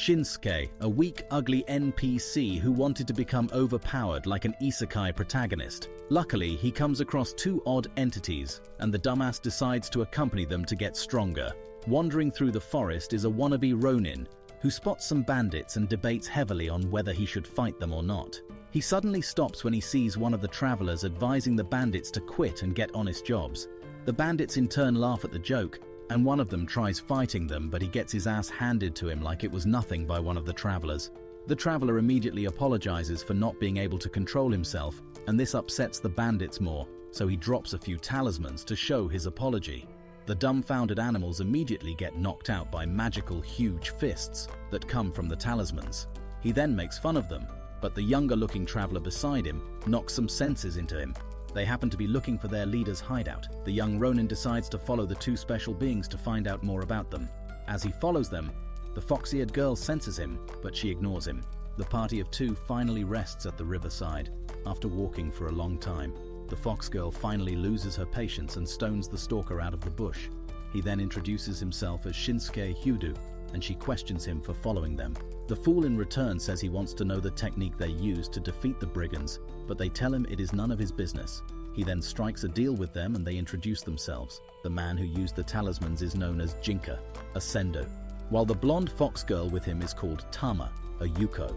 Shinsuke, a weak, ugly NPC who wanted to become overpowered like an isekai protagonist. Luckily, he comes across two odd entities, and the dumbass decides to accompany them to get stronger. Wandering through the forest is a wannabe Ronin, who spots some bandits and debates heavily on whether he should fight them or not. He suddenly stops when he sees one of the travelers advising the bandits to quit and get honest jobs. The bandits in turn laugh at the joke, and one of them tries fighting them, but he gets his ass handed to him like it was nothing by one of the travelers. The traveler immediately apologizes for not being able to control himself, and this upsets the bandits more, so he drops a few talismans to show his apology. The dumbfounded animals immediately get knocked out by magical huge fists that come from the talismans. He then makes fun of them, but the younger-looking traveler beside him knocks some senses into him. They happen to be looking for their leader's hideout. The young Ronin decides to follow the two special beings to find out more about them. As he follows them, the foxy-haired girl senses him, but she ignores him. The party of two finally rests at the riverside. After walking for a long time, the fox girl finally loses her patience and stones the stalker out of the bush. He then introduces himself as Shinsuke Hyudu, and she questions him for following them. The fool in return says he wants to know the technique they used to defeat the brigands, but they tell him it is none of his business. He then strikes a deal with them and they introduce themselves. The man who used the talismans is known as Jinka, a Sendo, while the blonde fox girl with him is called Tama, a Yuko.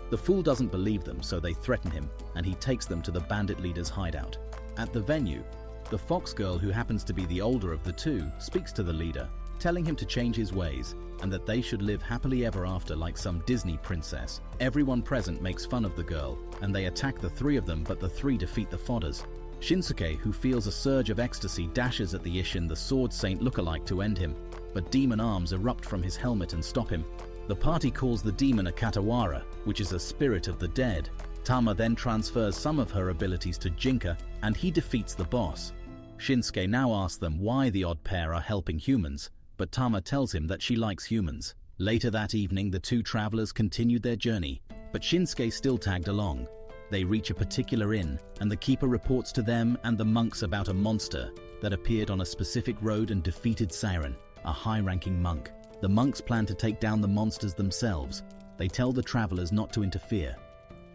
The fool doesn't believe them, so they threaten him, and he takes them to the bandit leader's hideout. At the venue, the fox girl, who happens to be the older of the two, speaks to the leader, telling him to change his ways and that they should live happily ever after like some Disney princess. Everyone present makes fun of the girl, and they attack the three of them, but the three defeat the fodders. Shinsuke, who feels a surge of ecstasy, dashes at the Ishin, the sword saint lookalike, to end him, but demon arms erupt from his helmet and stop him. The party calls the demon a Katawara, which is a spirit of the dead. Tama then transfers some of her abilities to Jinka, and he defeats the boss. Shinsuke now asks them why the odd pair are helping humans, but Tama tells him that she likes humans. Later that evening, the two travelers continued their journey, but Shinsuke still tagged along. They reach a particular inn, and the keeper reports to them and the monks about a monster that appeared on a specific road and defeated Seiren, a high-ranking monk. The monks plan to take down the monsters themselves. They tell the travelers not to interfere.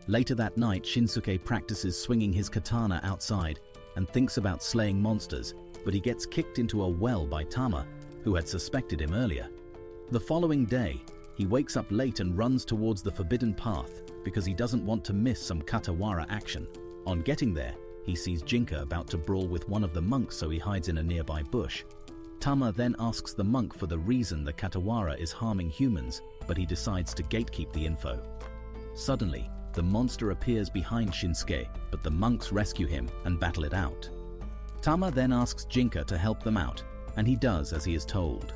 Later that night, Shinsuke practices swinging his katana outside and thinks about slaying monsters, but he gets kicked into a well by Tama, who had suspected him earlier. The following day, he wakes up late and runs towards the forbidden path because he doesn't want to miss some Katawara action. On getting there, he sees Jinka about to brawl with one of the monks, so he hides in a nearby bush. Tama then asks the monk for the reason the Katawara is harming humans, but he decides to gatekeep the info. Suddenly, the monster appears behind Shinsuke, but the monks rescue him and battle it out. Tama then asks Jinka to help them out, and he does as he is told.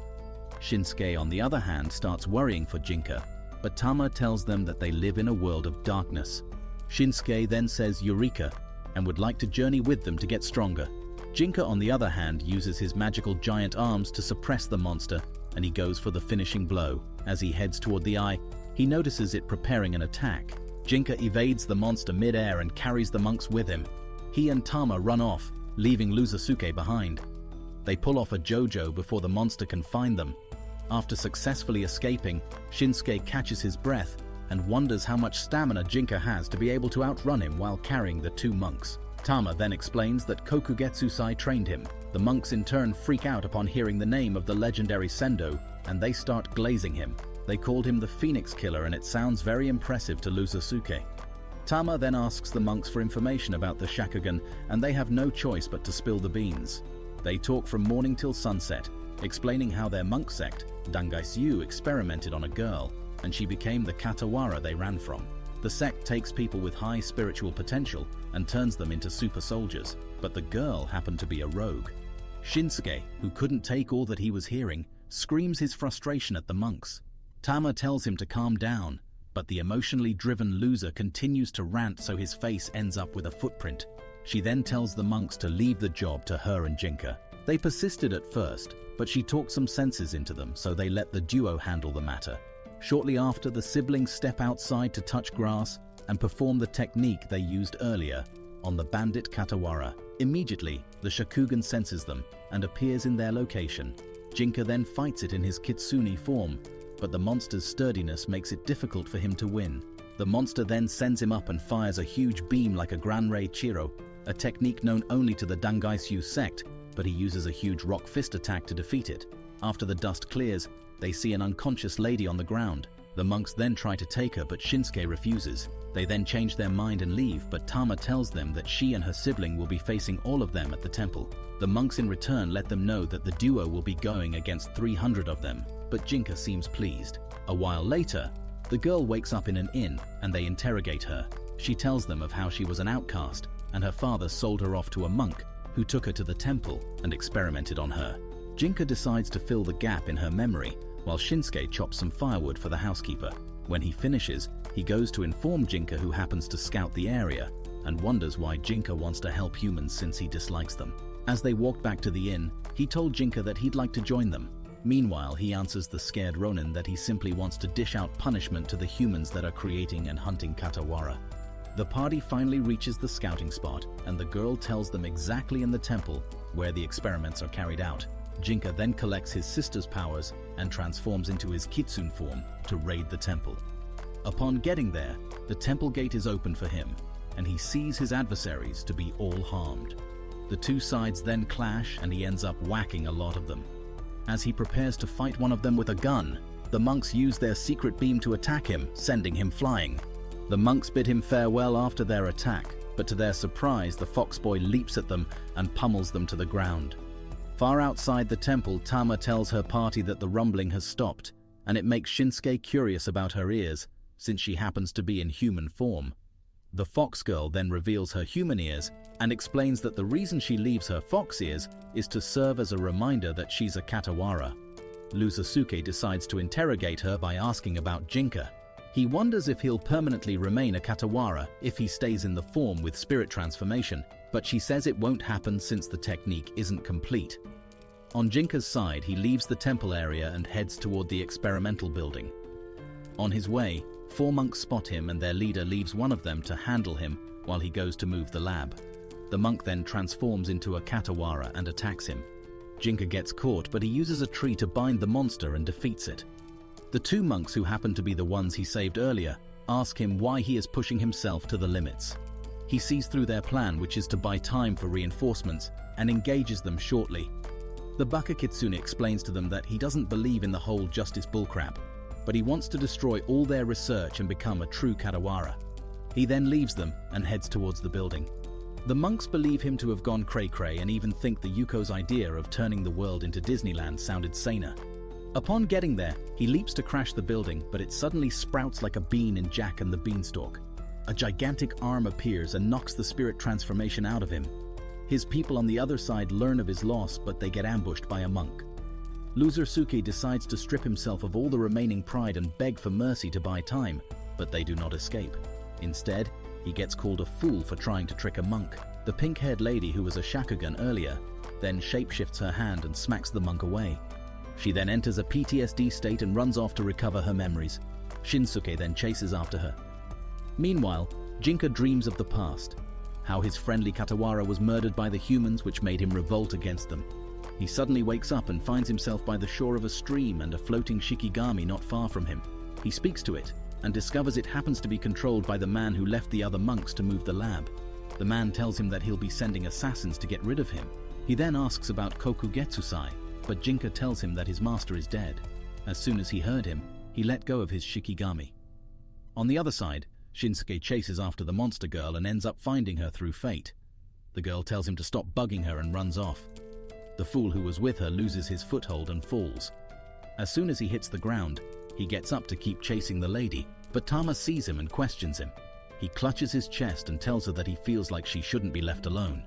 Shinsuke, on the other hand, starts worrying for Jinka, but Tama tells them that they live in a world of darkness. Shinsuke then says Eureka and would like to journey with them to get stronger. Jinka, on the other hand, uses his magical giant arms to suppress the monster, and he goes for the finishing blow. As he heads toward the eye, he notices it preparing an attack. Jinka evades the monster mid-air and carries the monks with him. He and Tama run off, leaving Luzosuke behind. They pull off a JoJo before the monster can find them. After successfully escaping, Shinsuke catches his breath and wonders how much stamina Jinka has to be able to outrun him while carrying the two monks. Tama then explains that Kokugetsusai trained him. The monks in turn freak out upon hearing the name of the legendary Sendo, and they start glazing him. They called him the Phoenix Killer, and it sounds very impressive to Luzosuke. Tama then asks the monks for information about the Shakugan, and they have no choice but to spill the beans. They talk from morning till sunset, explaining how their monk sect, Dangaisyu, experimented on a girl, and she became the Katawara they ran from. The sect takes people with high spiritual potential and turns them into super soldiers, but the girl happened to be a rogue. Shinsuke, who couldn't take all that he was hearing, screams his frustration at the monks. Tama tells him to calm down, but the emotionally driven loser continues to rant, so his face ends up with a footprint. She then tells the monks to leave the job to her and Jinka. They persisted at first, but she talked some senses into them, so they let the duo handle the matter. Shortly after, the siblings step outside to touch grass and perform the technique they used earlier on the bandit Katawara. Immediately, the Shakugan senses them and appears in their location. Jinka then fights it in his Kitsune form, but the monster's sturdiness makes it difficult for him to win. The monster then sends him up and fires a huge beam like a Granrei Chiro, a technique known only to the Dangaisyu sect, but he uses a huge rock fist attack to defeat it. After the dust clears, they see an unconscious lady on the ground. The monks then try to take her, but Shinsuke refuses. They then change their mind and leave, but Tama tells them that she and her sibling will be facing all of them at the temple. The monks in return let them know that the duo will be going against 300 of them, but Jinka seems pleased. A while later, the girl wakes up in an inn and they interrogate her. She tells them of how she was an outcast and her father sold her off to a monk who took her to the temple and experimented on her. Jinka decides to fill the gap in her memory while Shinsuke chops some firewood for the housekeeper. When he finishes, he goes to inform Jinka, who happens to scout the area and wonders why Jinka wants to help humans since he dislikes them. As they walked back to the inn, he told Jinka that he'd like to join them. Meanwhile, he answers the scared Ronin that he simply wants to dish out punishment to the humans that are creating and hunting Katawara. The party finally reaches the scouting spot, and the girl tells them exactly in the temple where the experiments are carried out. Jinka then collects his sister's powers and transforms into his kitsune form to raid the temple. Upon getting there, the temple gate is open for him, and he sees his adversaries to be all harmed. The two sides then clash and he ends up whacking a lot of them. As he prepares to fight one of them with a gun, the monks use their secret beam to attack him, sending him flying. The monks bid him farewell after their attack, but to their surprise, the foxboy leaps at them and pummels them to the ground. Far outside the temple, Tama tells her party that the rumbling has stopped, and it makes Shinsuke curious about her ears, since she happens to be in human form. The fox girl then reveals her human ears and explains that the reason she leaves her fox ears is to serve as a reminder that she's a Katawara. Luzusuke decides to interrogate her by asking about Jinka. He wonders if he'll permanently remain a Katawara if he stays in the form with spirit transformation, but she says it won't happen since the technique isn't complete. On Jinka's side, he leaves the temple area and heads toward the experimental building. On his way, 4 monks spot him and their leader leaves one of them to handle him while he goes to move the lab. The monk then transforms into a Katawara and attacks him. Jinka gets caught, but he uses a tree to bind the monster and defeats it. The 2 monks, who happen to be the ones he saved earlier, ask him why he is pushing himself to the limits. He sees through their plan, which is to buy time for reinforcements, and engages them shortly. The Baka Kitsune explains to them that he doesn't believe in the whole justice bullcrap, but he wants to destroy all their research and become a true Katawara. He then leaves them and heads towards the building. The monks believe him to have gone cray-cray and even think the Yuko's idea of turning the world into Disneyland sounded saner. Upon getting there, he leaps to crash the building, but it suddenly sprouts like a bean in Jack and the Beanstalk. A gigantic arm appears and knocks the spirit transformation out of him. His people on the other side learn of his loss, but they get ambushed by a monk. Luzusuke decides to strip himself of all the remaining pride and beg for mercy to buy time, but they do not escape. Instead, he gets called a fool for trying to trick a monk. The pink-haired lady, who was a shakugan earlier, then shapeshifts her hand and smacks the monk away. She then enters a PTSD state and runs off to recover her memories. Shinsuke then chases after her. Meanwhile, Jinka dreams of the past, how his friendly Katawara was murdered by the humans, which made him revolt against them. He suddenly wakes up and finds himself by the shore of a stream and a floating Shikigami not far from him. He speaks to it and discovers it happens to be controlled by the man who left the other monks to move the lab. The man tells him that he'll be sending assassins to get rid of him. He then asks about Kokugetsusai, but Jinka tells him that his master is dead. As soon as he heard him, he let go of his Shikigami. On the other side, Shinsuke chases after the monster girl and ends up finding her through fate. The girl tells him to stop bugging her and runs off. The fool who was with her loses his foothold and falls. As soon as he hits the ground, he gets up to keep chasing the lady, but Tama sees him and questions him. He clutches his chest and tells her that he feels like she shouldn't be left alone.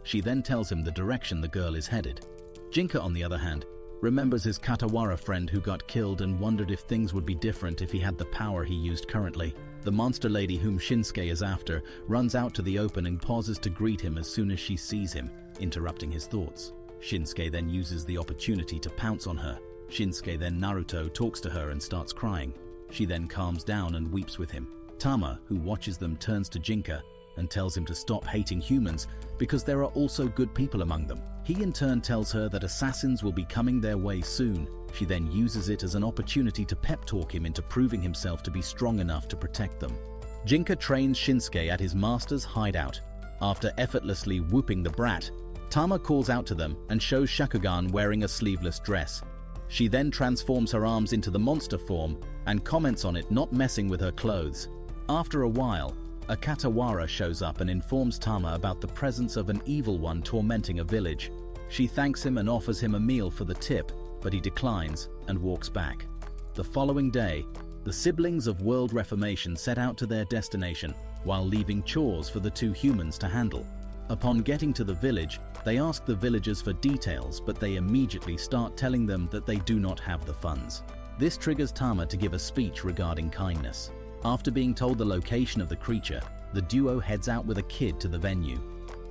She then tells him the direction the girl is headed. Jinka, on the other hand, remembers his Katawara friend who got killed and wondered if things would be different if he had the power he used currently. The monster lady, whom Shinsuke is after, runs out to the open and pauses to greet him as soon as she sees him, interrupting his thoughts. Shinsuke then uses the opportunity to pounce on her. Shinsuke then Naruto talks to her and starts crying. She then calms down and weeps with him. Tama, who watches them, turns to Jinka and tells him to stop hating humans because there are also good people among them. He in turn tells her that assassins will be coming their way soon She then uses it as an opportunity to pep talk him into proving himself to be strong enough to protect them. Jinka trains Shinsuke at his master's hideout. After effortlessly whooping the brat, Tama calls out to them and shows Shakugan wearing a sleeveless dress. She then transforms her arms into the monster form and comments on it not messing with her clothes. After a while, a Katawara shows up and informs Tama about the presence of an evil one tormenting a village. She thanks him and offers him a meal for the tip, but he declines and walks back. The following day, the siblings of World Reformation set out to their destination while leaving chores for the two humans to handle. Upon getting to the village, they ask the villagers for details, but they immediately start telling them that they do not have the funds. This triggers Tama to give a speech regarding kindness. After being told the location of the creature, the duo heads out with a kid to the venue.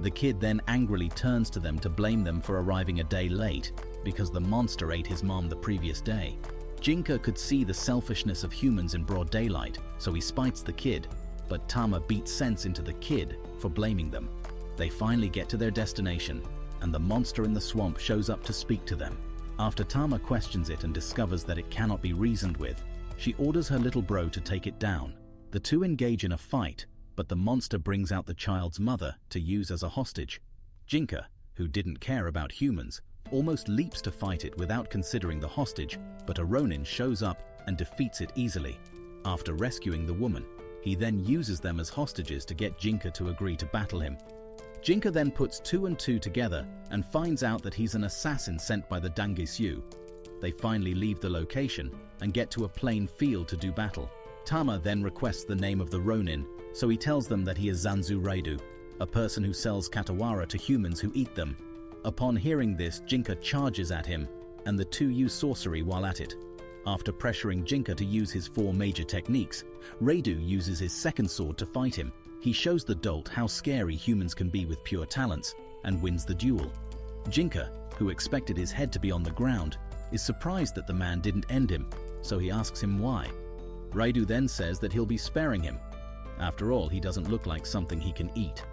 The kid then angrily turns to them to blame them for arriving a day late because the monster ate his mom the previous day. Jinka could see the selfishness of humans in broad daylight, so he spites the kid, but Tama beats sense into the kid for blaming them. They finally get to their destination, and the monster in the swamp shows up to speak to them. After Tama questions it and discovers that it cannot be reasoned with, she orders her little bro to take it down. The two engage in a fight, but the monster brings out the child's mother to use as a hostage. Jinka, who didn't care about humans, almost leaps to fight it without considering the hostage, but a Ronin shows up and defeats it easily. After rescuing the woman, he then uses them as hostages to get Jinka to agree to battle him. Jinka then puts two and two together and finds out that he's an assassin sent by the Dangisyu. They finally leave the location and get to a plain field to do battle. Tama then requests the name of the Ronin, so he tells them that he is Zanzu Raidu, a person who sells Katawara to humans who eat them. Upon hearing this, Jinka charges at him, and the two use sorcery while at it. After pressuring Jinka to use his four major techniques, Raidu uses his second sword to fight him. He shows the dolt how scary humans can be with pure talents, and wins the duel. Jinka, who expected his head to be on the ground, is surprised that the man didn't end him, so he asks him why. Raidu then says that he'll be sparing him. After all, he doesn't look like something he can eat.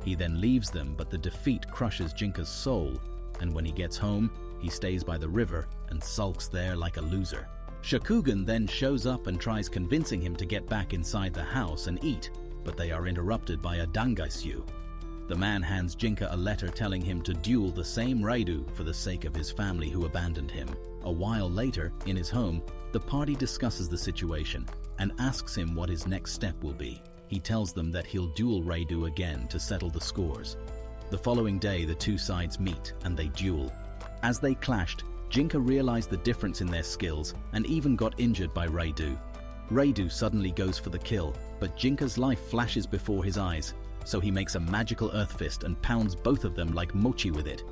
He then leaves them, but the defeat crushes Jinka's soul, and when he gets home, he stays by the river and sulks there like a loser. Shakugan then shows up and tries convincing him to get back inside the house and eat, but they are interrupted by a Dangisyu. The man hands Jinka a letter telling him to duel the same Raidu for the sake of his family who abandoned him. A while later, in his home, the party discusses the situation and asks him what his next step will be. He tells them that he'll duel Raidu again to settle the scores. The following day, the two sides meet and they duel. As they clashed, Jinka realized the difference in their skills and even got injured by Raidu. Raidu suddenly goes for the kill, but Jinka's life flashes before his eyes, so he makes a magical earth fist and pounds both of them like mochi with it.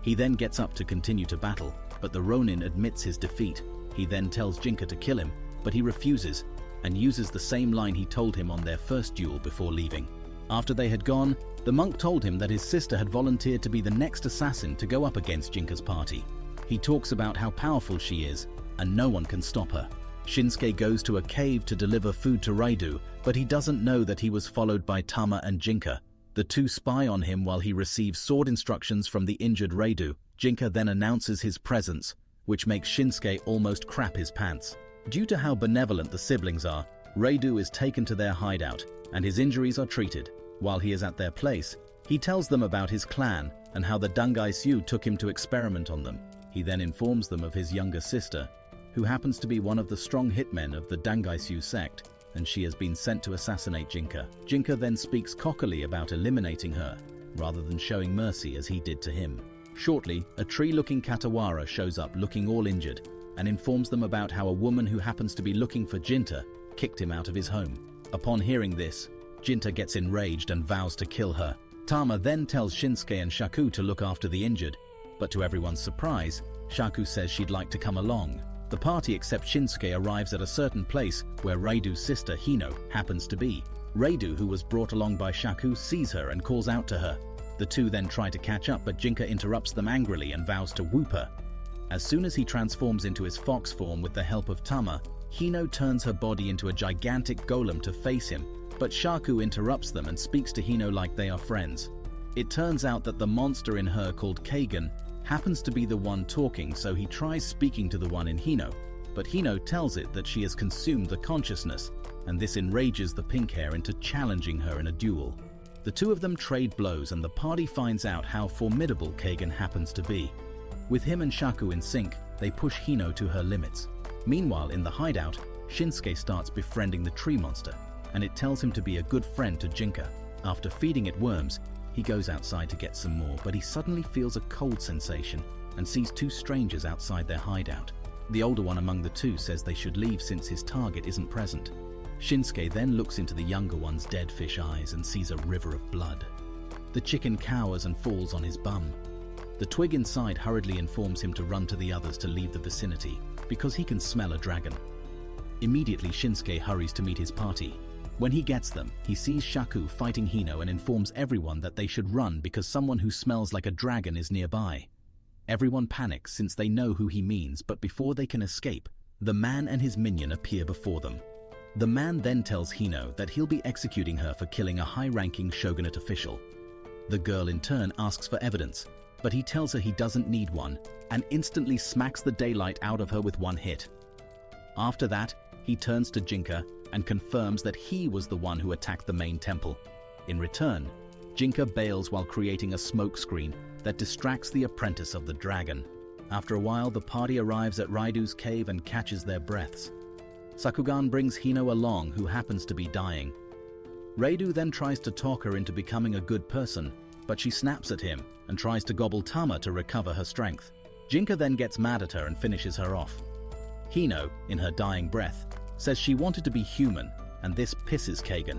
He then gets up to continue to battle, but the Ronin admits his defeat. He then tells Jinka to kill him, but he refuses, and uses the same line he told him on their first duel before leaving. After they had gone, the monk told him that his sister had volunteered to be the next assassin to go up against Jinka's party. He talks about how powerful she is, and no one can stop her. Shinsuke goes to a cave to deliver food to Raidu, but he doesn't know that he was followed by Tama and Jinka. The two spy on him while he receives sword instructions from the injured Raidu. Jinka then announces his presence, which makes Shinsuke almost crap his pants. Due to how benevolent the siblings are, Raidu is taken to their hideout, and his injuries are treated. While he is at their place, he tells them about his clan and how the Dangisyu took him to experiment on them. He then informs them of his younger sister, who happens to be one of the strong hitmen of the Dangisyu sect, and she has been sent to assassinate Jinka. Jinka then speaks cockily about eliminating her, rather than showing mercy as he did to him. Shortly, a tree-looking Katawara shows up looking all injured, and informs them about how a woman who happens to be looking for Jinta kicked him out of his home. Upon hearing this, Jinta gets enraged and vows to kill her. Tama then tells Shinsuke and Shaku to look after the injured, but to everyone's surprise, Shaku says she'd like to come along. The party except Shinsuke arrives at a certain place where Raidu's sister Hino happens to be. Raidu, who was brought along by Shaku, sees her and calls out to her. The two then try to catch up, but Jinka interrupts them angrily and vows to whoop her. As soon as he transforms into his fox form with the help of Tama, Hino turns her body into a gigantic golem to face him, but Shaku interrupts them and speaks to Hino like they are friends. It turns out that the monster in her, called Kagan, happens to be the one talking, so he tries speaking to the one in Hino, but Hino tells it that she has consumed the consciousness, and this enrages the pink hair into challenging her in a duel. The two of them trade blows, and the party finds out how formidable Kagan happens to be. With him and Shaku in sync, they push Hino to her limits. Meanwhile, in the hideout, Shinsuke starts befriending the tree monster, and it tells him to be a good friend to Jinka. After feeding it worms, he goes outside to get some more, but he suddenly feels a cold sensation and sees two strangers outside their hideout. The older one among the two says they should leave since his target isn't present. Shinsuke then looks into the younger one's dead fish eyes and sees a river of blood. The chicken cowers and falls on his bum. The twig inside hurriedly informs him to run to the others to leave the vicinity, because he can smell a dragon. Immediately, Shinsuke hurries to meet his party. When he gets them, he sees Shaku fighting Hino and informs everyone that they should run because someone who smells like a dragon is nearby. Everyone panics since they know who he means, but before they can escape, the man and his minion appear before them. The man then tells Hino that he'll be executing her for killing a high-ranking shogunate official. The girl in turn asks for evidence, but he tells her he doesn't need one and instantly smacks the daylight out of her with one hit. After that, he turns to Jinka and confirms that he was the one who attacked the main temple. In return, Jinka bails while creating a smoke screen that distracts the apprentice of the dragon. After a while, the party arrives at Raidu's cave and catches their breaths. Sakugan brings Hino along, who happens to be dying. Raidu then tries to talk her into becoming a good person, but she snaps at him and tries to gobble Tama to recover her strength. Jinka then gets mad at her and finishes her off. Hino, in her dying breath, says she wanted to be human, and this pisses Kagan.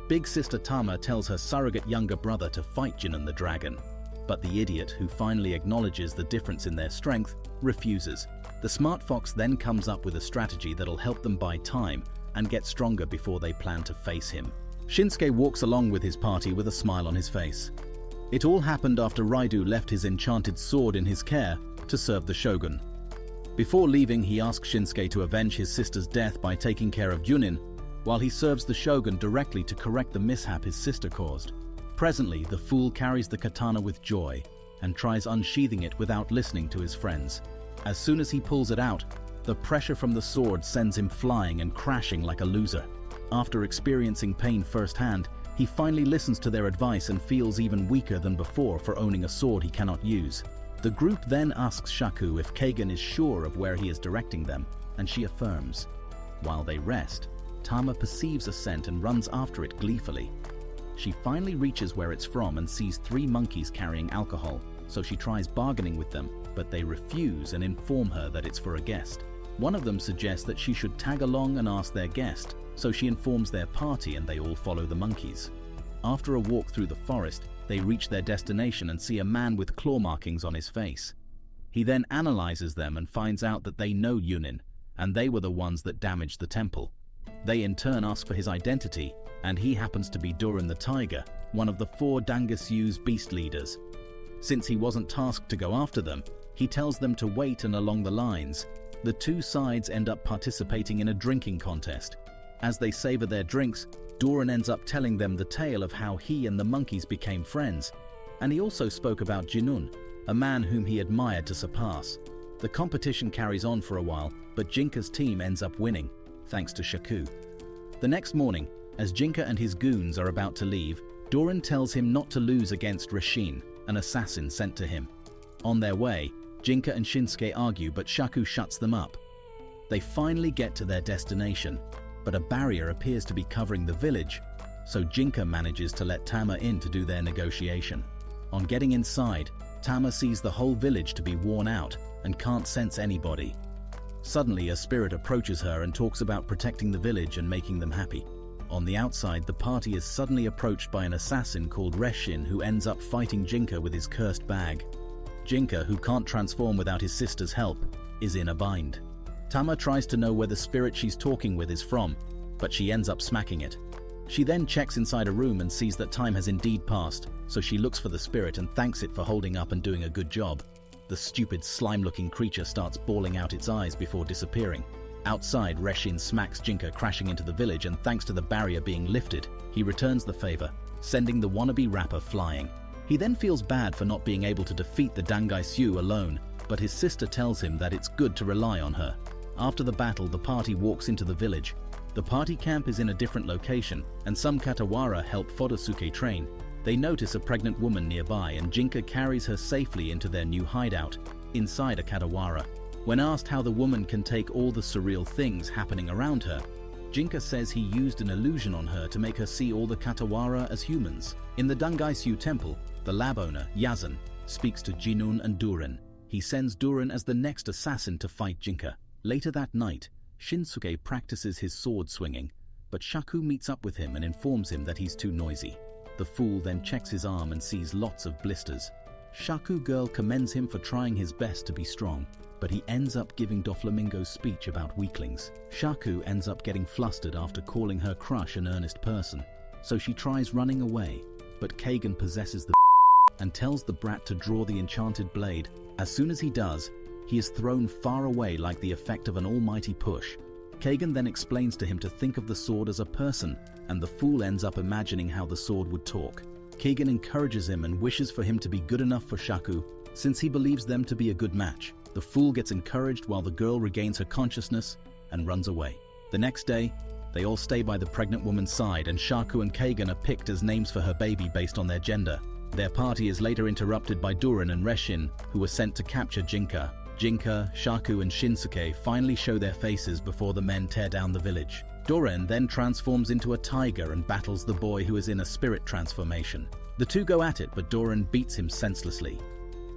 Big sister Tama tells her surrogate younger brother to fight Jinan the dragon, but the idiot, who finally acknowledges the difference in their strength, refuses. The smart fox then comes up with a strategy that'll help them buy time and get stronger before they plan to face him. Shinsuke walks along with his party with a smile on his face. It all happened after Raidu left his enchanted sword in his care to serve the shogun. Before leaving, he asks Shinsuke to avenge his sister's death by taking care of Junin, while he serves the shogun directly to correct the mishap his sister caused. Presently, the fool carries the katana with joy and tries unsheathing it without listening to his friends. As soon as he pulls it out, the pressure from the sword sends him flying and crashing like a loser. After experiencing pain firsthand, he finally listens to their advice and feels even weaker than before for owning a sword he cannot use. The group then asks Shaku if Kagan is sure of where he is directing them, and she affirms. While they rest, Tama perceives a scent and runs after it gleefully. She finally reaches where it's from and sees 3 monkeys carrying alcohol, so she tries bargaining with them, but they refuse and inform her that it's for a guest. One of them suggests that she should tag along and ask their guest, so she informs their party and they all follow the monkeys. After a walk through the forest, they reach their destination and see a man with claw markings on his face. He then analyzes them and finds out that they know Yunin, and they were the ones that damaged the temple. They in turn ask for his identity, and he happens to be Durin the Tiger, one of the 4 Dangasyu's beast leaders. Since he wasn't tasked to go after them, he tells them to wait, and along the lines, the two sides end up participating in a drinking contest. As they savor their drinks, Durin ends up telling them the tale of how he and the monkeys became friends, and he also spoke about Jinun, a man whom he admired to surpass. The competition carries on for a while, but Jinka's team ends up winning, thanks to Shaku. The next morning, as Jinka and his goons are about to leave, Durin tells him not to lose against Reshin, an assassin sent to him. On their way, Jinka and Shinsuke argue, but Shaku shuts them up. They finally get to their destination, but a barrier appears to be covering the village, so Jinka manages to let Tama in to do their negotiation. On getting inside, Tama sees the whole village to be worn out and can't sense anybody. Suddenly, a spirit approaches her and talks about protecting the village and making them happy. On the outside, the party is suddenly approached by an assassin called Reshin, who ends up fighting Jinka with his cursed bag. Jinka, who can't transform without his sister's help, is in a bind. Tama tries to know where the spirit she's talking with is from, but she ends up smacking it. She then checks inside a room and sees that time has indeed passed, so she looks for the spirit and thanks it for holding up and doing a good job. The stupid slime-looking creature starts bawling out its eyes before disappearing. Outside, Reshin smacks Jinka, crashing into the village, and thanks to the barrier being lifted, he returns the favor, sending the wannabe rapper flying. He then feels bad for not being able to defeat the Dangaisyu alone, but his sister tells him that it's good to rely on her. After the battle, the party walks into the village. The party camp is in a different location, and some Katawara help Fudosuke train. They notice a pregnant woman nearby, and Jinka carries her safely into their new hideout, inside a Katawara. When asked how the woman can take all the surreal things happening around her, Jinka says he used an illusion on her to make her see all the Katawara as humans. In the Dangaisyu temple, the lab owner, Yazan, speaks to Jinun and Durin. He sends Durin as the next assassin to fight Jinka. Later that night, Shinsuke practices his sword swinging, but Shaku meets up with him and informs him that he's too noisy. The fool then checks his arm and sees lots of blisters. Shaku girl commends him for trying his best to be strong, but he ends up giving Doflamingo's speech about weaklings. Shaku ends up getting flustered after calling her crush an earnest person, so she tries running away, but Kagan possesses the and tells the brat to draw the enchanted blade. As soon as he does, he is thrown far away like the effect of an almighty push. Kagan then explains to him to think of the sword as a person, and the fool ends up imagining how the sword would talk. Kagan encourages him and wishes for him to be good enough for Shaku, since he believes them to be a good match. The fool gets encouraged while the girl regains her consciousness and runs away. The next day, they all stay by the pregnant woman's side, and Shaku and Kagan are picked as names for her baby based on their gender. Their party is later interrupted by Durin and Reshin, who were sent to capture Jinka. Jinka, Shaku and Shinsuke finally show their faces before the men tear down the village. Durin then transforms into a tiger and battles the boy who is in a spirit transformation. The two go at it, but Durin beats him senselessly.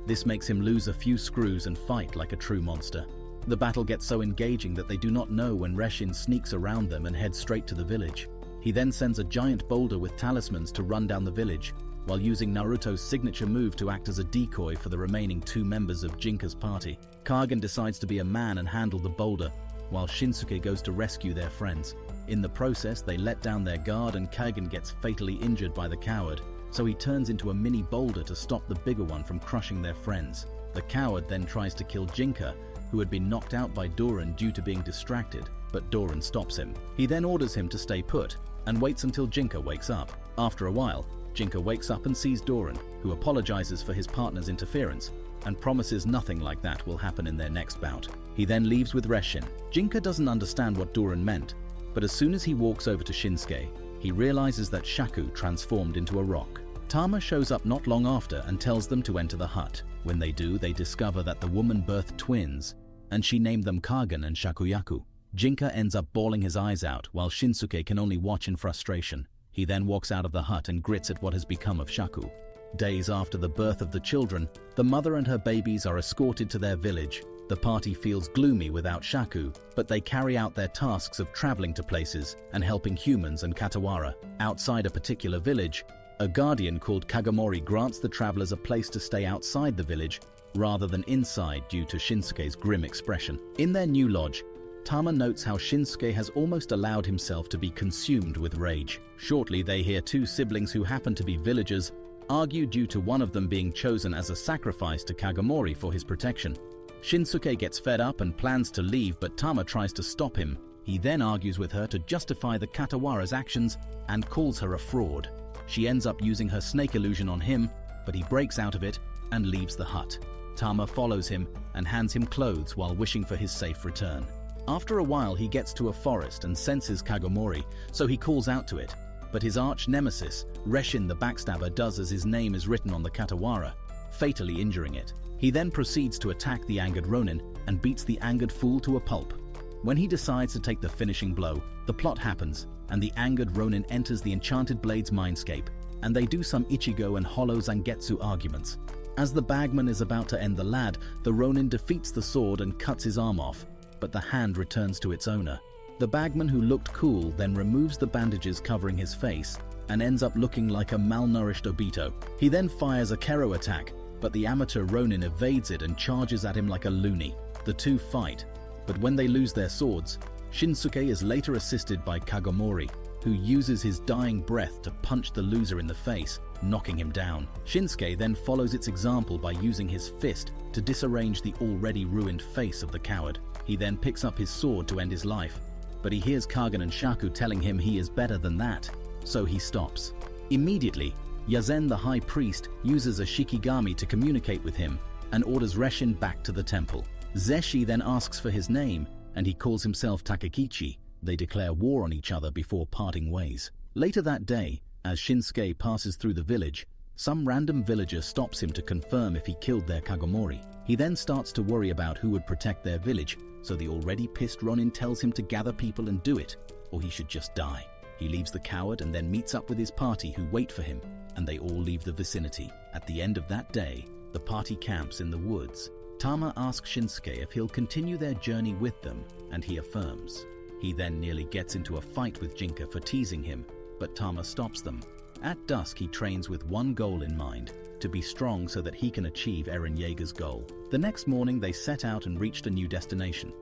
This makes him lose a few screws and fight like a true monster. The battle gets so engaging that they do not know when Reshin sneaks around them and heads straight to the village. He then sends a giant boulder with talismans to run down the village, while using Naruto's signature move to act as a decoy for the remaining two members of Jinka's party. Kagan decides to be a man and handle the boulder, while Shinsuke goes to rescue their friends. In the process, they let down their guard and Kagan gets fatally injured by the coward, so he turns into a mini boulder to stop the bigger one from crushing their friends. The coward then tries to kill Jinka, who had been knocked out by Durin due to being distracted, but Durin stops him. He then orders him to stay put, and waits until Jinka wakes up. After a while, Jinka wakes up and sees Durin, who apologizes for his partner's interference, and promises nothing like that will happen in their next bout. He then leaves with Reshin. Jinka doesn't understand what Durin meant, but as soon as he walks over to Shinsuke, he realizes that Shaku transformed into a rock. Tama shows up not long after and tells them to enter the hut. When they do, they discover that the woman birthed twins, and she named them Kagan and Shakuyaku. Jinka ends up bawling his eyes out, while Shinsuke can only watch in frustration. He then walks out of the hut and grits at what has become of Shaku. Days after the birth of the children, the mother and her babies are escorted to their village. The party feels gloomy without Shaku, but they carry out their tasks of traveling to places and helping humans and Katawara. Outside a particular village, a guardian called Kagomori grants the travelers a place to stay outside the village rather than inside due to Shinsuke's grim expression. In their new lodge, Tama notes how Shinsuke has almost allowed himself to be consumed with rage. Shortly, they hear two siblings who happen to be villagers argue due to one of them being chosen as a sacrifice to Kagomori for his protection. Shinsuke gets fed up and plans to leave, but Tama tries to stop him. He then argues with her to justify the Katawara's actions and calls her a fraud. She ends up using her snake illusion on him, but he breaks out of it and leaves the hut. Tama follows him and hands him clothes while wishing for his safe return. After a while, he gets to a forest and senses Kagomori, so he calls out to it. But his arch-nemesis, Reshin the Backstabber, does as his name is written on the Katawara, fatally injuring it. He then proceeds to attack the angered Ronin and beats the angered fool to a pulp. When he decides to take the finishing blow, the plot happens, and the angered Ronin enters the Enchanted Blade's mindscape, and they do some Ichigo and Hollow Zangetsu arguments. As the bagman is about to end the lad, the Ronin defeats the sword and cuts his arm off, but the hand returns to its owner. The bagman, who looked cool, then removes the bandages covering his face and ends up looking like a malnourished Obito. He then fires a Kero attack, but the amateur Ronin evades it and charges at him like a loony. The two fight, but when they lose their swords, Shinsuke is later assisted by Kagomori, who uses his dying breath to punch the loser in the face, knocking him down. Shinsuke then follows its example by using his fist to disarrange the already ruined face of the coward. He then picks up his sword to end his life, but he hears Kagan and Shaku telling him he is better than that, so he stops. Immediately, Yazen the high priest uses a Shikigami to communicate with him and orders Reshin back to the temple. Zeshi then asks for his name and he calls himself Takakichi. They declare war on each other before parting ways. Later that day, as Shinsuke passes through the village, some random villager stops him to confirm if he killed their Kagomori. He then starts to worry about who would protect their village, so the already pissed Ronin tells him to gather people and do it, or he should just die. He leaves the coward and then meets up with his party who wait for him, and they all leave the vicinity. At the end of that day, the party camps in the woods. Tama asks Shinsuke if he'll continue their journey with them, and he affirms. He then nearly gets into a fight with Jinka for teasing him, but Tama stops them. At dusk, he trains with one goal in mind, to be strong so that he can achieve Eren Yeager's goal. The next morning, they set out and reached a new destination,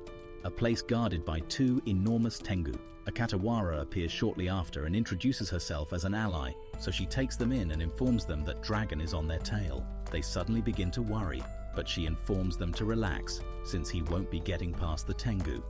a place guarded by two enormous Tengu. A Katawara appears shortly after and introduces herself as an ally, so she takes them in and informs them that Dragon is on their tail. They suddenly begin to worry, but she informs them to relax, since he won't be getting past the Tengu.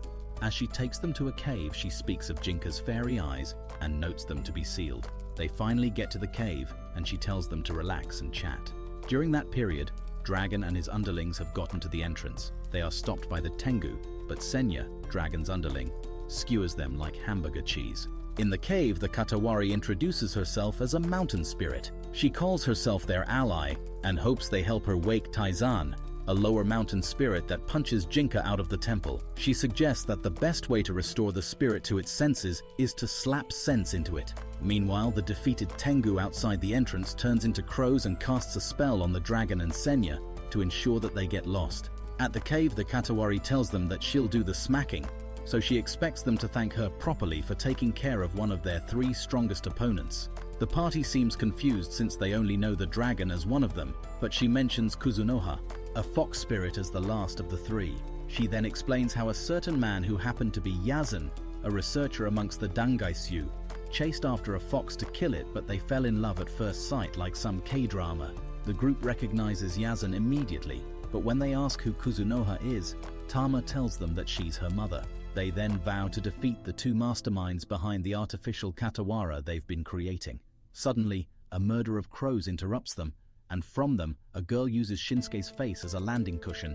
As she takes them to a cave, she speaks of Jinka's fairy eyes and notes them to be sealed. They finally get to the cave, and she tells them to relax and chat. During that period, Dragon and his underlings have gotten to the entrance. They are stopped by the Tengu, but Senya, Dragon's underling, skewers them like hamburger cheese. In the cave, the Katawari introduces herself as a mountain spirit. She calls herself their ally and hopes they help her wake Taizan, a lower mountain spirit that punches Jinka out of the temple. She suggests that the best way to restore the spirit to its senses is to slap sense into it. Meanwhile, the defeated Tengu outside the entrance turns into crows and casts a spell on the Dragon and Senya to ensure that they get lost. At the cave, the Katawari tells them that she'll do the smacking, so she expects them to thank her properly for taking care of one of their three strongest opponents. The party seems confused since they only know the Dragon as one of them, but she mentions Kuzunoha, a fox spirit, as the last of the three. She then explains how a certain man who happened to be Yazen, a researcher amongst the Dangaisyu, chased after a fox to kill it, but they fell in love at first sight like some K-drama. The group recognizes Yazen immediately, but when they ask who Kuzunoha is, Tama tells them that she's her mother. They then vow to defeat the two masterminds behind the artificial Katawara they've been creating. Suddenly, a murder of crows interrupts them, and from them, a girl uses Shinsuke's face as a landing cushion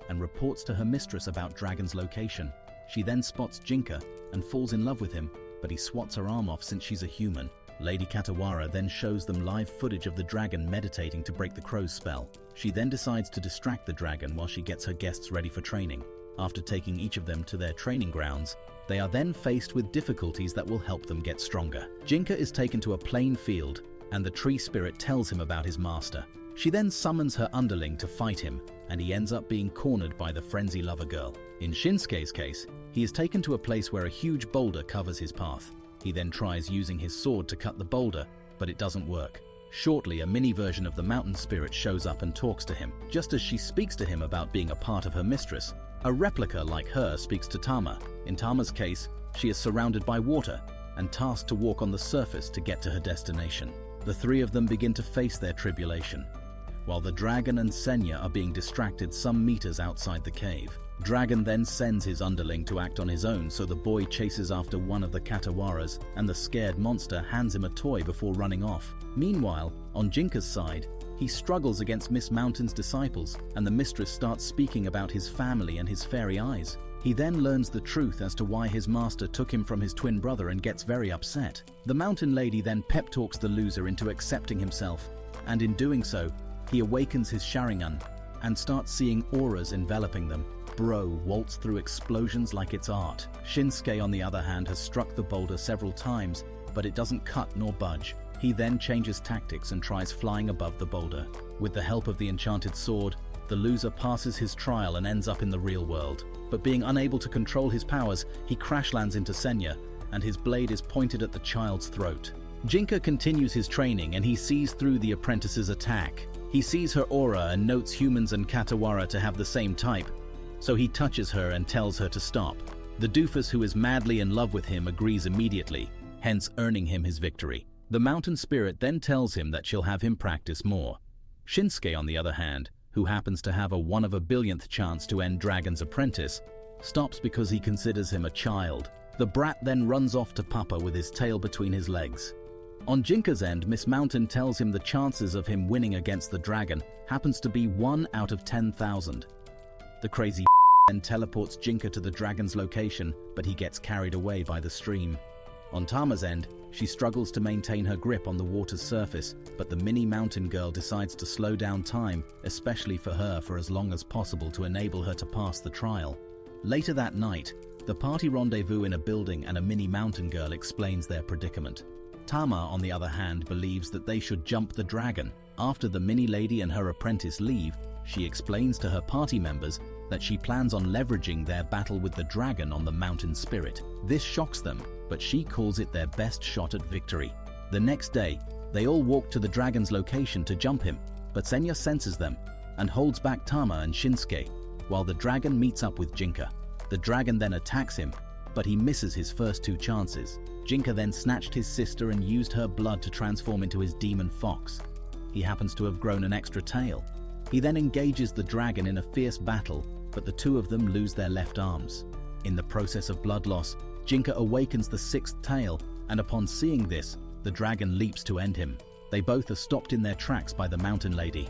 and reports to her mistress about Dragon's location. She then spots Jinka and falls in love with him, but he swats her arm off since she's a human. Lady Katawara then shows them live footage of the Dragon meditating to break the crow's spell. She then decides to distract the Dragon while she gets her guests ready for training. After taking each of them to their training grounds, they are then faced with difficulties that will help them get stronger. Jinka is taken to a plain field, and the tree spirit tells him about his master. She then summons her underling to fight him, and he ends up being cornered by the frenzy lover girl. In Shinsuke's case, he is taken to a place where a huge boulder covers his path. He then tries using his sword to cut the boulder, but it doesn't work. Shortly, a mini version of the mountain spirit shows up and talks to him. Just as she speaks to him about being a part of her mistress, a replica like her speaks to Tama. In Tama's case, she is surrounded by water and tasked to walk on the surface to get to her destination. The three of them begin to face their tribulation, while the Dragon and Senya are being distracted some meters outside the cave. Dragon then sends his underling to act on his own, so the boy chases after one of the Katawaras, and the scared monster hands him a toy before running off. Meanwhile, on Jinka's side, he struggles against Miss Mountain's disciples, and the mistress starts speaking about his family and his fairy eyes. He then learns the truth as to why his master took him from his twin brother and gets very upset. The mountain lady then pep talks the loser into accepting himself, and in doing so, he awakens his Sharingan and starts seeing auras enveloping them. Bro waltz through explosions like it's art. Shinsuke, on the other hand, has struck the boulder several times, but it doesn't cut nor budge. He then changes tactics and tries flying above the boulder. With the help of the enchanted sword, the loser passes his trial and ends up in the real world. But being unable to control his powers, he crash lands into Senya, and his blade is pointed at the child's throat. Jinka continues his training, and he sees through the apprentice's attack. He sees her aura and notes humans and Katawara to have the same type, so he touches her and tells her to stop. The doofus, who is madly in love with him, agrees immediately, hence earning him his victory. The mountain spirit then tells him that she'll have him practice more. Shinsuke, on the other hand, who happens to have a 1 of a billionth chance to end Dragon's apprentice, stops because he considers him a child. The brat then runs off to Papa with his tail between his legs. On Jinka's end, Miss Mountain tells him the chances of him winning against the dragon happens to be 1 out of 10,000. The crazy then teleports Jinka to the dragon's location, but he gets carried away by the stream. On Tama's end, she struggles to maintain her grip on the water's surface, but the mini mountain girl decides to slow down time, especially for her, for as long as possible to enable her to pass the trial. Later that night, the party rendezvous in a building and a mini mountain girl explains their predicament. Tama, on the other hand, believes that they should jump the dragon. After the mini lady and her apprentice leave, she explains to her party members that she plans on leveraging their battle with the dragon on the mountain spirit. This shocks them, but she calls it their best shot at victory. The next day, they all walk to the dragon's location to jump him, but Senya senses them and holds back Tama and Shinsuke, while the dragon meets up with Jinka. The dragon then attacks him, but he misses his first 2 chances. Jinka then snatched his sister and used her blood to transform into his demon fox. He happens to have grown an extra tail. He then engages the dragon in a fierce battle, but the 2 of them lose their left arms. In the process of blood loss, Jinka awakens the 6th tail, and upon seeing this, the dragon leaps to end him. They both are stopped in their tracks by the mountain lady.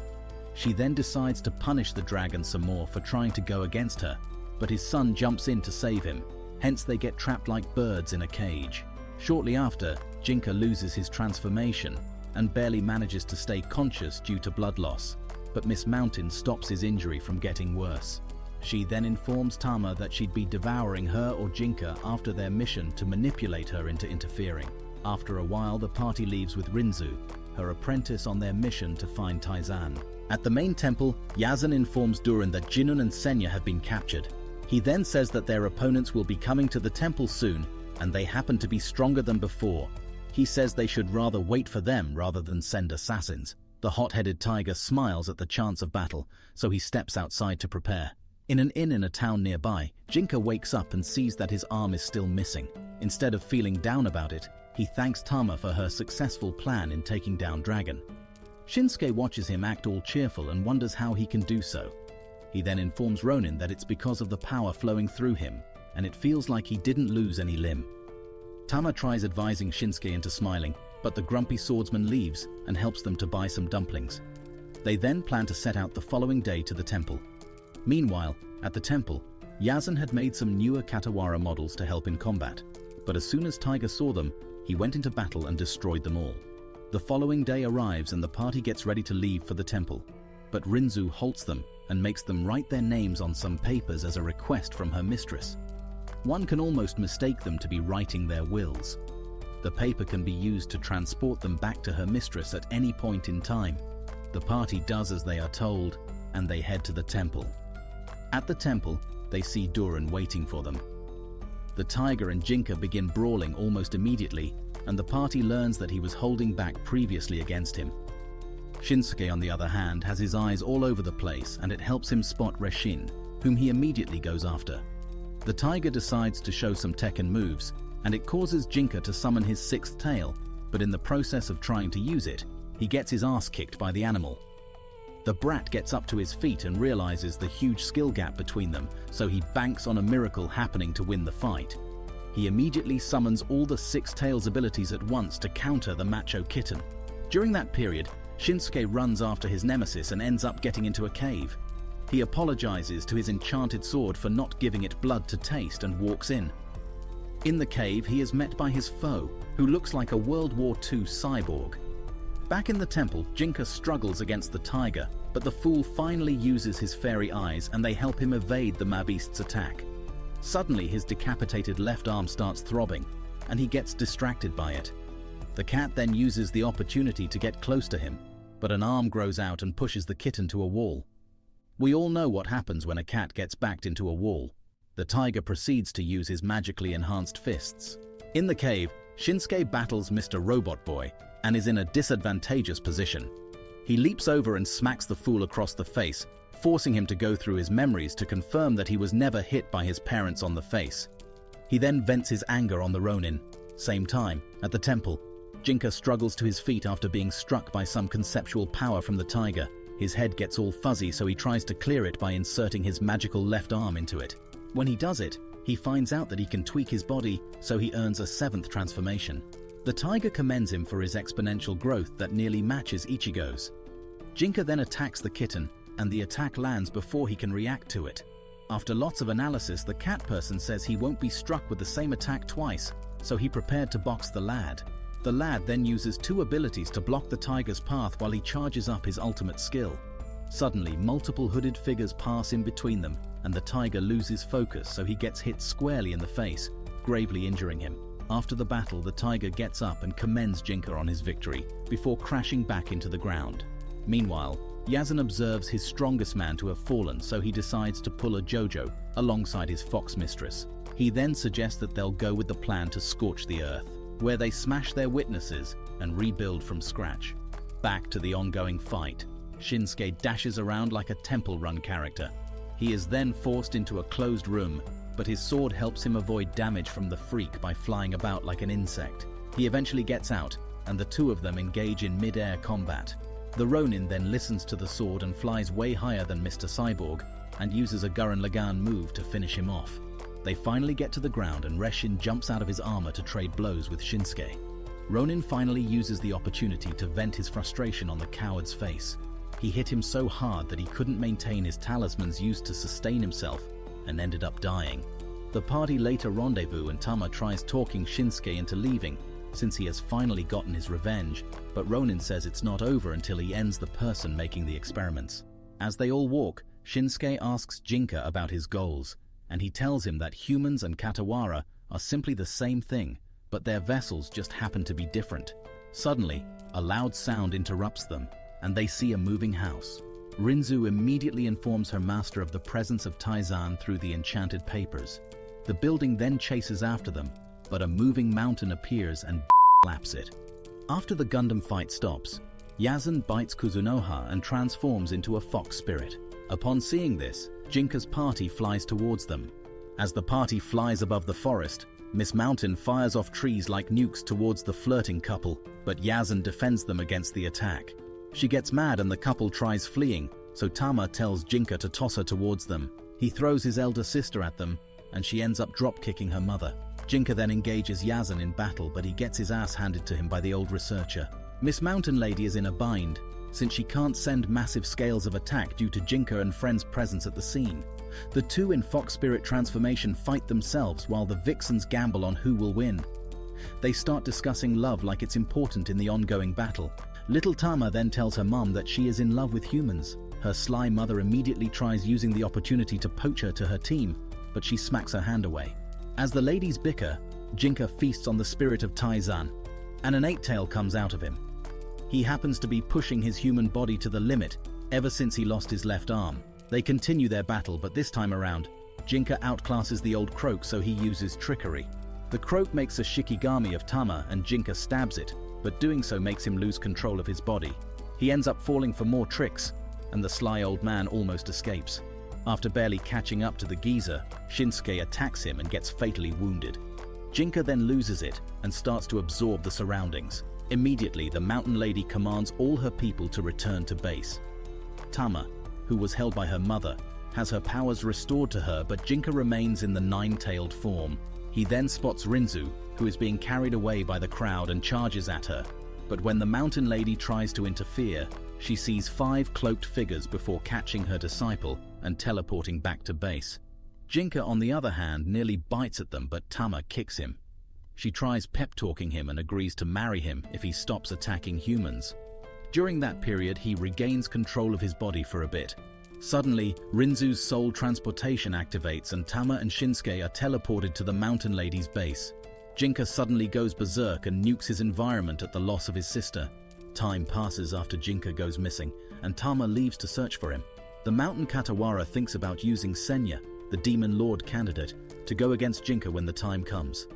She then decides to punish the dragon some more for trying to go against her, but his son jumps in to save him. Hence they get trapped like birds in a cage. Shortly after, Jinka loses his transformation and barely manages to stay conscious due to blood loss, but Miss Mountain stops his injury from getting worse. She then informs Tama that she'd be devouring her or Jinka after their mission to manipulate her into interfering. After a while, the party leaves with Rinzu, her apprentice, on their mission to find Taizan. At the main temple, Yazan informs Duran that Jinun and Senya have been captured. He then says that their opponents will be coming to the temple soon, and they happen to be stronger than before. He says they should rather wait for them rather than send assassins. The hot-headed tiger smiles at the chance of battle, so he steps outside to prepare. In an inn in a town nearby, Jinka wakes up and sees that his arm is still missing. Instead of feeling down about it, he thanks Tama for her successful plan in taking down Dragon. Shinsuke watches him act all cheerful and wonders how he can do so. He then informs Ronin that it's because of the power flowing through him, and it feels like he didn't lose any limb. Tama tries advising Shinsuke into smiling, but the grumpy swordsman leaves and helps them to buy some dumplings. They then plan to set out the following day to the temple. Meanwhile, at the temple, Yazan had made some newer Katawara models to help in combat, but as soon as Tiger saw them, he went into battle and destroyed them all. The following day arrives and the party gets ready to leave for the temple, but Rinzu halts them and makes them write their names on some papers as a request from her mistress. One can almost mistake them to be writing their wills. The paper can be used to transport them back to her mistress at any point in time. The party does as they are told, and they head to the temple. At the temple, they see Duran waiting for them. The tiger and Jinka begin brawling almost immediately, and the party learns that he was holding back previously against him. Shinsuke, on the other hand, has his eyes all over the place, and it helps him spot Reshin, whom he immediately goes after. The tiger decides to show some Tekken moves, and it causes Jinka to summon his 6th tail, but in the process of trying to use it, he gets his ass kicked by the animal. The brat gets up to his feet and realizes the huge skill gap between them, so he banks on a miracle happening to win the fight. He immediately summons all the 6 tails abilities at once to counter the macho kitten. During that period, Shinsuke runs after his nemesis and ends up getting into a cave. He apologizes to his enchanted sword for not giving it blood to taste and walks in. In the cave, he is met by his foe, who looks like a World War II cyborg. Back in the temple, Jinka struggles against the tiger, but the fool finally uses his fairy eyes and they help him evade the Mabeast's attack. Suddenly, his decapitated left arm starts throbbing, and he gets distracted by it. The cat then uses the opportunity to get close to him, but an arm grows out and pushes the kitten to a wall. We all know what happens when a cat gets backed into a wall. The tiger proceeds to use his magically enhanced fists. In the cave, Shinsuke battles Mr. Robot Boy and is in a disadvantageous position. He leaps over and smacks the fool across the face, forcing him to go through his memories to confirm that he was never hit by his parents on the face. He then vents his anger on the Ronin. Same time, at the temple, Jinka struggles to his feet after being struck by some conceptual power from the tiger. His head gets all fuzzy, so he tries to clear it by inserting his magical left arm into it. When he does it, he finds out that he can tweak his body, so he earns a 7th transformation. The tiger commends him for his exponential growth that nearly matches Ichigo's. Jinka then attacks the kitten, and the attack lands before he can react to it. After lots of analysis, the cat person says he won't be struck with the same attack twice, so he prepared to box the lad. The lad then uses 2 abilities to block the tiger's path while he charges up his ultimate skill. Suddenly, multiple hooded figures pass in between them, and the tiger loses focus, so he gets hit squarely in the face, gravely injuring him. After the battle, the tiger gets up and commends Jinka on his victory, before crashing back into the ground. Meanwhile, Yazen observes his strongest man to have fallen, so he decides to pull a JoJo alongside his fox mistress. He then suggests that they'll go with the plan to scorch the earth, where they smash their witnesses and rebuild from scratch. Back to the ongoing fight, Shinsuke dashes around like a Temple Run character. He is then forced into a closed room, but his sword helps him avoid damage from the freak by flying about like an insect. He eventually gets out, and the two of them engage in mid-air combat. The Ronin then listens to the sword and flies way higher than Mr. Cyborg, and uses a Gurren Lagann move to finish him off. They finally get to the ground, and Reshin jumps out of his armor to trade blows with Shinsuke. Ronin finally uses the opportunity to vent his frustration on the coward's face. He hit him so hard that he couldn't maintain his talismans used to sustain himself, and ended up dying. The party later rendezvous, and Tama tries talking Shinsuke into leaving, since he has finally gotten his revenge, but Ronin says it's not over until he ends the person making the experiments. As they all walk, Shinsuke asks Jinka about his goals, and he tells him that humans and Katawara are simply the same thing, but their vessels just happen to be different. Suddenly, a loud sound interrupts them, and they see a moving house. Rinzu immediately informs her master of the presence of Taizan through the enchanted papers. The building then chases after them, but a moving mountain appears and slaps it. After the Gundam fight stops, Yazen bites Kuzunoha and transforms into a fox spirit. Upon seeing this, Jinka's party flies towards them. As the party flies above the forest, Miss Mountain fires off trees like nukes towards the flirting couple, but Yazen defends them against the attack. She gets mad and the couple tries fleeing, so Tama tells Jinka to toss her towards them. He throws his elder sister at them, and she ends up drop-kicking her mother. Jinka then engages Yazen in battle, but he gets his ass handed to him by the old researcher. Miss Mountain Lady is in a bind, since she can't send massive scales of attack due to Jinka and friends' presence at the scene. The two in Fox Spirit transformation fight themselves while the Vixens gamble on who will win. They start discussing love like it's important in the ongoing battle. Little Tama then tells her mom that she is in love with humans. Her sly mother immediately tries using the opportunity to poach her to her team, but she smacks her hand away. As the ladies bicker, Jinka feasts on the spirit of Taizan, and an eight-tail comes out of him. He happens to be pushing his human body to the limit ever since he lost his left arm. They continue their battle, but this time around, Jinka outclasses the old croak, so he uses trickery. The croak makes a shikigami of Tama and Jinka stabs it, but doing so makes him lose control of his body. He ends up falling for more tricks, and the sly old man almost escapes. After barely catching up to the geezer, Shinsuke attacks him and gets fatally wounded. Jinka then loses it and starts to absorb the surroundings. Immediately, the Mountain Lady commands all her people to return to base. Tama, who was held by her mother, has her powers restored to her, but Jinka remains in the nine-tailed form. He then spots Rinzu, who is being carried away by the crowd, and charges at her. But when the Mountain Lady tries to interfere, she sees 5 cloaked figures before catching her disciple and teleporting back to base. Jinka, on the other hand, nearly bites at them, but Tama kicks him. She tries pep-talking him and agrees to marry him if he stops attacking humans. During that period, he regains control of his body for a bit. Suddenly, Rinzu's soul transportation activates and Tama and Shinsuke are teleported to the Mountain Lady's base. Jinka suddenly goes berserk and nukes his environment at the loss of his sister. Time passes after Jinka goes missing, and Tama leaves to search for him. The Mountain Katawara thinks about using Senya, the Demon Lord candidate, to go against Jinka when the time comes.